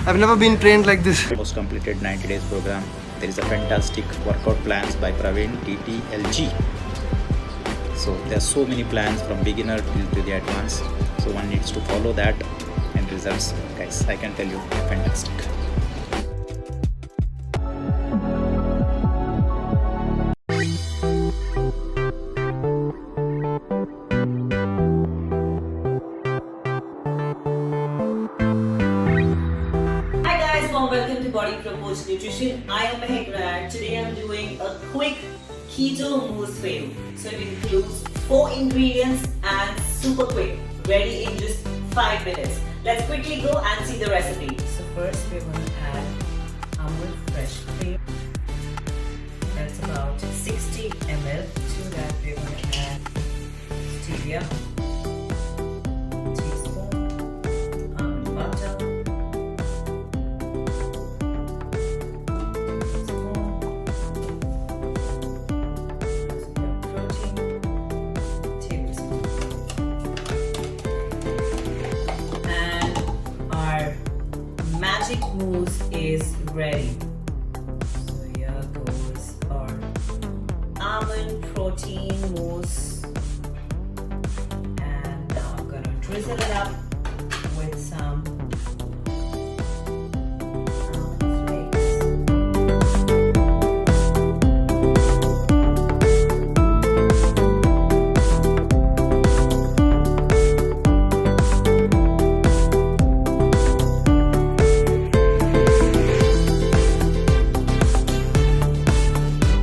I've never been trained like this. Most completed 90 days program. There is a fantastic workout plans by Praveen TTLG. So there are so many plans from beginner to the advanced. So one needs to follow that, and results, guys, I can tell you, fantastic. Welcome to Body Proposed Nutrition. I am Maahek and today I'm doing a quick keto mousse for you. So it includes 4 ingredients and super quick, ready in just 5 minutes. Let's quickly go and see the recipe. So first we're going to add almond fresh cream. That's about 60 ml. To that we're going to add stevia, teaspoon, almond butter, magic mousse is ready. So here goes our almond protein mousse, and now I'm gonna drizzle it up with some